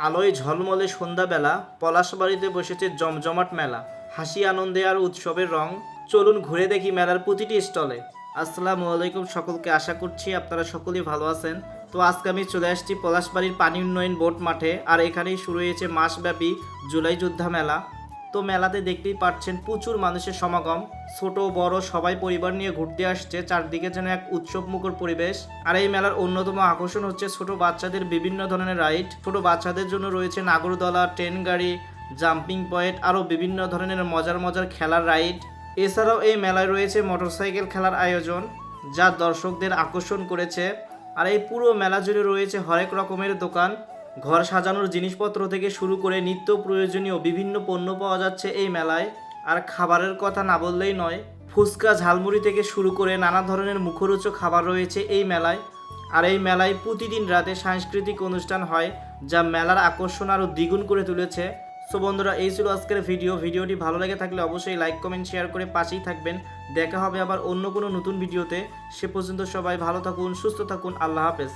আলোয় ঝলমলে সন্ধ্যাবেলা পলাশবাড়িতে বসেছে জমজমাট মেলা। হাসি আনন্দে আর উৎসবের রং। চলুন ঘুরে দেখি মেলার প্রতিটি স্টলে। আসসালামু আলাইকুম সকলকে, আশা করছি আপনারা সকলেই ভালো আছেন। তো আজকে আমি চলে আসছি পলাশবাড়ির পানি উন্নয়ন বোর্ড মাঠে, আর এখানেই শুরু হয়েছে মাসব্যাপী জুলাই যোদ্ধা মেলা। তো মেলাতে দেখতেই পাচ্ছেন প্রচুর মানুষের সমাগম। ছোট বড় সবাই পরিবার নিয়ে ঘুরতে আসছে, চারদিকে যেন এক উৎসব মুখর পরিবেশ। আর এই মেলার অন্যতম আকর্ষণ হচ্ছে ছোট বাচ্চাদের বিভিন্ন ধরনের রাইড। ছোট বাচ্চাদের জন্য রয়েছে নাগরদোলা, ট্রেন গাড়ি, জাম্পিং পয়েন্ট, আরও বিভিন্ন ধরনের মজার মজার খেলার রাইড। এছাড়াও এই মেলায় রয়েছে মোটরসাইকেল খেলার আয়োজন, যা দর্শকদের আকর্ষণ করেছে। আর এই পুরো মেলা জুড়ে রয়েছে হরেক রকমের দোকান। ঘর সাজানোর জিনিসপত্র থেকে শুরু করে নিত্য প্রয়োজনীয় বিভিন্ন পণ্য পাওয়া যাচ্ছে এই মেলায়। আর খাবারের কথা না বললেই নয়, ফুচকা ঝালমুড়ি থেকে শুরু করে নানা ধরনের মুখরোচক খাবার রয়েছে এই মেলায়। আর এই মেলায় প্রতিদিন রাতে সাংস্কৃতিক অনুষ্ঠান হয়, যা মেলার আকর্ষণ আরও দ্বিগুণ করে তুলেছে। সো বন্ধুরা, এই ছিল আজকের ভিডিওটি ভালো লেগে থাকলে অবশ্যই লাইক কমেন্ট শেয়ার করে পাশেই থাকবেন। দেখা হবে আবার অন্য কোনো নতুন ভিডিওতে। সে পর্যন্ত সবাই ভালো থাকুন, সুস্থ থাকুন, আল্লাহ হাফেজ।